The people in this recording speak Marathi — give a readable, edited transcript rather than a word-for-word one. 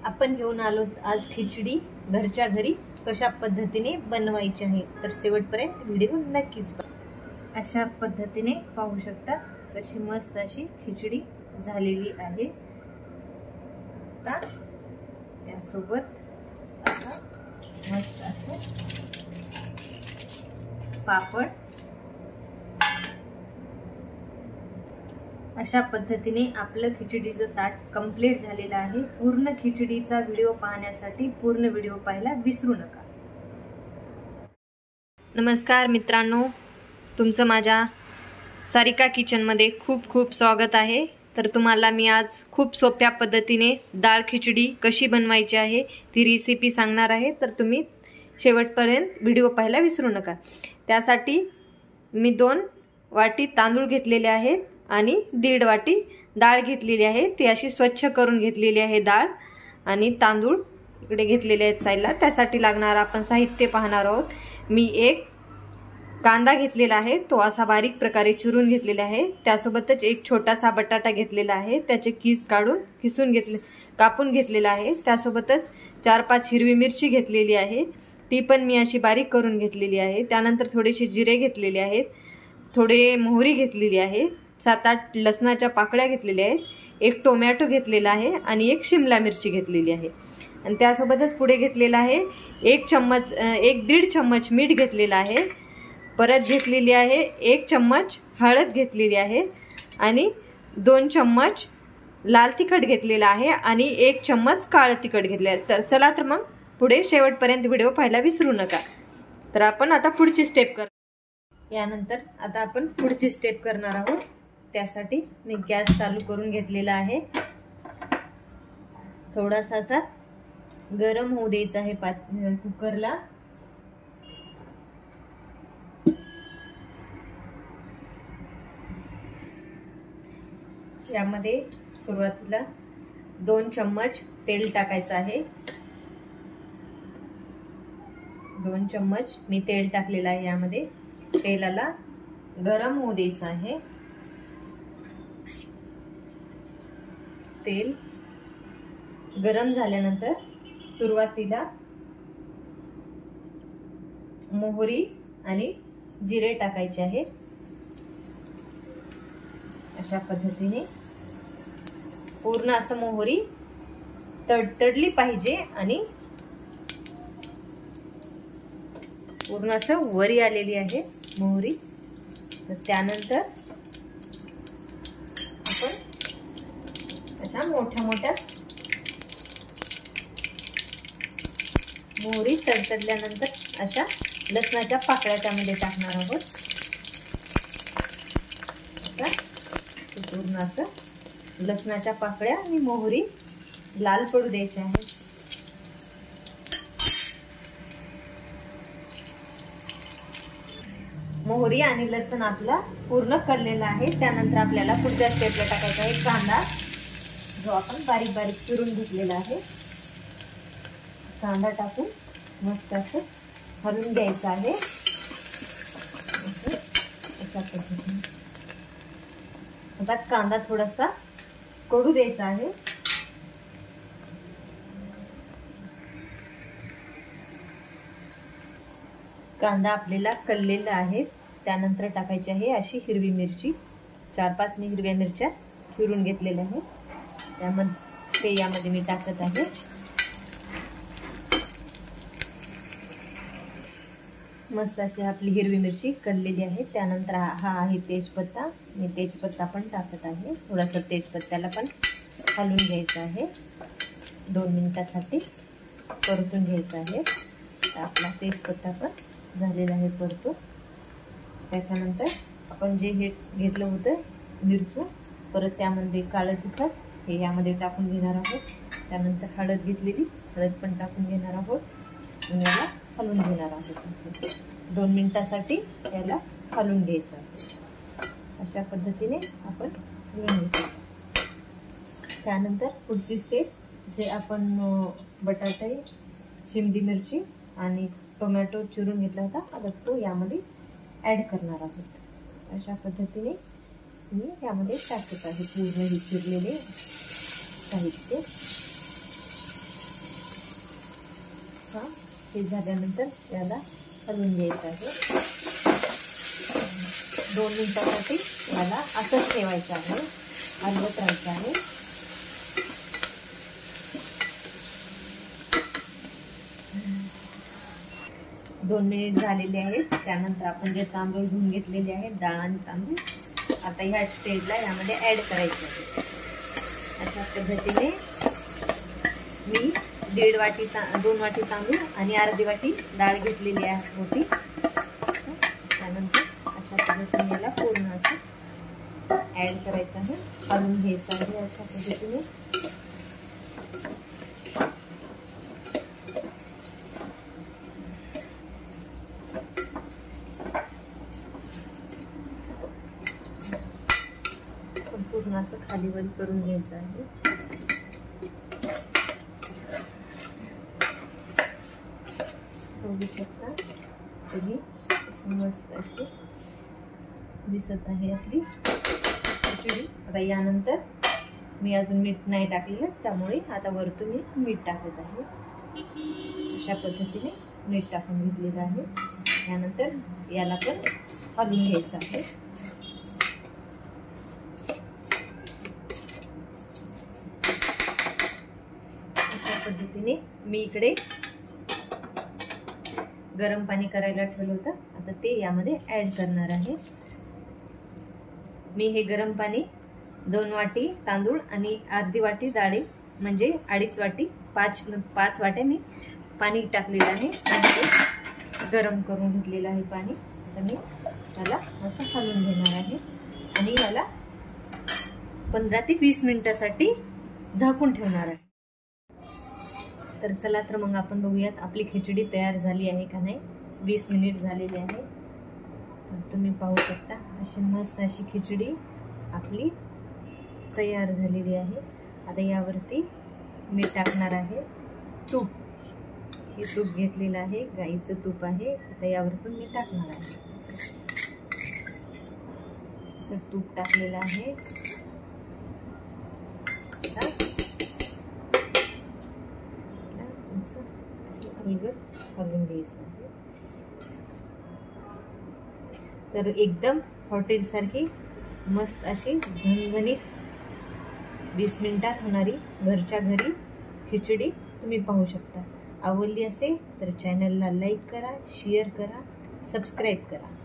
आपण घेऊन आलो आज खिचडी घरच्या घरी कशा पद्धतीने बनवायची आहे, तर शेवटपर्यंत व्हिडिओ नक्कीच पहा। अशा पद्धतीने पाहू शकता कशी मस्त अशी खिचडी झालेली आहे। त्यासोबत असा मस्त असं पापड। अशा पद्धतीने आपलं खिचडीचं ताट कंप्लीट झालेलं आहे। पूर्ण खिचडीचा व्हिडिओ पाहण्यासाठी पूर्ण व्हिडिओ पाहायला विसरू नका। नमस्कार मित्रांनो, तुमचं माझ्या सारिका किचनमध्ये खूप खूप स्वागत आहे। तर तुम्हाला मी आज खूप सोप्या पद्धतीने डाळ खिचडी कशी बनवायची आहे ती रेसिपी सांगणार आहे, तर तुम्ही शेवटपर्यंत व्हिडिओ पाहायला विसरू नका। त्यासाठी मी 2 वाटी तांदूळ घेतलेले आहेत आणि 1.5 वाटी डाळ घेतलेली आहे। ती अशी स्वच्छ करून घेतलेली आहे डाळ आणि तांदूळ इकडे घेतलेले आहेत साईडला। त्यासाठी लागणार आपण साहित्य पाहणार आहोत। मी 1 कांदा घेतलेला आहे, तो असा बारीक प्रकारे चिरून घेतलेला आहे। त्यासोबतच 1 छोटासा बटाटा घेतलेला आहे, त्याचे किस काढून कापून घेतलेला आहे। त्यासोबतच 4-5 हिरवी मिरची घेतलेली आहे, ती पण मी अशी बारीक करून घेतलेली आहे। त्यानंतर थोडेसे जिरे घेतलेले आहेत, थोडे मोहरी घेतलेली आहे, 7-8 लसणाच्या पाकळ्या घेतलेल्या आहेत, 1 टोमॅटो घेतलेला आहे आणि 1 शिमला मिरची घेतलेली आहे। आणि त्यासोबतच पुढे घेतलेला आहे 1-1.5 चम्मच मीठ घेतलेला आहे, परत घेतलेली आहे 1 चम्मच हळद घेतलेली आहे आणि 2 चम्मच लाल तिखट घेतलेला आहे आणि 1 चम्मच काळं तिखट घेतले आहे। तर चला तर मग पुढे शेवटपर्यंत व्हिडिओ पाहायला विसरू नका। तर आपण आता पुढची स्टेप यानंतर आता आपण पुढची स्टेप करणार आहोत। त्यासाठी मी गॅस चालू करून घेतलेला आहे, थोडासा असा गरम होऊ द्यायचा आहे कुकरला। यामध्ये सुरुवातीला 2 चम्मच तेल टाकायचं आहे। 2 चम्मच मी तेल टाकलेलं आहे। यामध्ये तेलाला गरम होऊ द्यायचं आहे। तेल गरम झाल्यानंतर सुरुवातीला मोहरी आणि जिरे टाकायचे आहे। अशा पद्धतीने पूर्ण असं मोहरी तडतडली पाहिजे आणि पूर्ण असं वरी आलेली आहे मोहरी। तर त्यानंतर आपण अशा मोठ्या मोहरी तडतडल्यानंतर अशा लसणाच्या पाकळ्या त्यामध्ये टाकणार आहोत। पूर्ण असं लसणाच्या पाकळ्या आणि मोहरी लाल पडू द्यायच्या आहे। मोहरी आणि लसण आपला पूर्ण कळलेला आहे। त्यानंतर आपल्याला पुढच्या स्टेपला टाकायचा आहे कांदा, जो आपण बारीक बारीक चिरून घेतलेला आहे। कांदा टाकून मस्त असं हलवून घ्यायचा आहे। अशा पद्धतीने आता कांदा थोडासा कढू द्यायचा आहे। कांदा आपल्याला कळलेला आहे। त्यानंतर टाकायची आहे अशी हिरवी मिरची, 4-5 मी हिरव्या मिरच्या चिरून घेतलेल्या आहेत, यामध्ये मी टाकत आहे। मस्त अशी आपली हिरवी मिरची कळलेली आहे। त्यानंतर हा आहे तेजपत्ता, मी तेजपत्ता पण टाकत आहे। थोडासा तेजपत्त्याला पण हलवून घ्यायचं आहे, 2 मिनिटासाठी परतून घ्यायचं आहे। आपला तेजपत्ता पण झालेला आहे परतून। त्याच्यानंतर आपण जे घेतलं होतं मिरचू, परत त्यामध्ये काळं तिखट हे यामध्ये टाकून घेणार आहोत। त्यानंतर हळद घेतलेली, हळद पण टाकून घेणार आहोत आणि याला हलवून घेणार आहोत। 2 मिनिटासाठी याला हलवून घ्यायचं आहे। अशा पद्धतीने आपण हलवून घेतो। त्यानंतर पुढची स्टेप, जे आपण बटाटे, शिमला मिरची आणि टोमॅटो चिरून घेतला होता, आता तो यामध्ये ऍड करणार आहोत। अशा पद्धतीने मी यामध्ये टाकत आहे पूर्ण हे चिरलेले साहित्य। हे झाल्यानंतर याला हलवून घ्यायचं आहे. 2 मिनिटांसाठी याला असंच ठेवायचं आहे, हलवत राहायचं आहे. दोन मिनिट झालेले आहेत. त्यानंतर आपण जे तांदूळ धुवून घेतलेले आहेत, डाळ आणि तांदूळ, आता ह्या स्टेजला यामध्ये ऍड करायचे आहे. अशा पद्धतीने मी 1.5 वाटी 2 वाटी तांदूळ आणि अर्धी वाटी डाळ घेतलेली होती. त्यानंतर अशा पद्धतीने याला पूर्ण असं ऍड करायचं आहे, हलवून घ्यायचं आहे अशा पद्धतीने. पूर्ण असं खाली वर करून घ्यायचं आहे. बघू शकता तुम्ही मस्त अशी दिसत आहे आपली खिचडी. आता यानंतर मी अजून मीठ नाही टाकलेलं, त्यामुळे आता वरतून मी मीठ टाकत आहे. अशा पद्धतीने मीठ टाकून घेतलेलं आहे. यानंतर याला पण हलवून घ्यायचं आहे. पद्धतीने मी इकडे गरम पाणी करायला ठेवलं होतं, आता ते यामध्ये ऍड करणार आहे. मी हे गरम पाणी 2 वाटी तांदूळ आणि अर्धी वाटी डाळी म्हणजे 2.5 वाटी 5 वाट्या मी पाणी टाकलेलं आहे आणि ते गरम करून घेतलेलं आहे पाणी. आता मी याला असं हलवून घेणार आहे आणि याला 15 ते 20 मिनिटासाठी झाकून ठेवणार आहे. तर चला तर मग आपण बघूयात आपली खिचडी तयार झाली आहे का नाही. 20 मिनिट झालेले आहे. तर तुम्ही पाहू शकता अशी मस्त अशी खिचडी आपली तयार झालेली आहे. आता यावरती मी टाकणार आहे तूप. हे तूप घेतलेलं आहे, गाईचं तूप आहे. आता यावरतून मी टाकणार आहे. असं तूप टाकलेलं आहे. हलवून घ्यायचं आहे. तर एकदम हॉटेल सारखी मस्त अशी झणझणीत 20 मिनिटात होणारी घरच्या घरी खिचडी तुम्ही पाहू शकता. आवडली असेल तर चॅनलला लाईक करा, शेअर करा, सबस्क्राईब करा.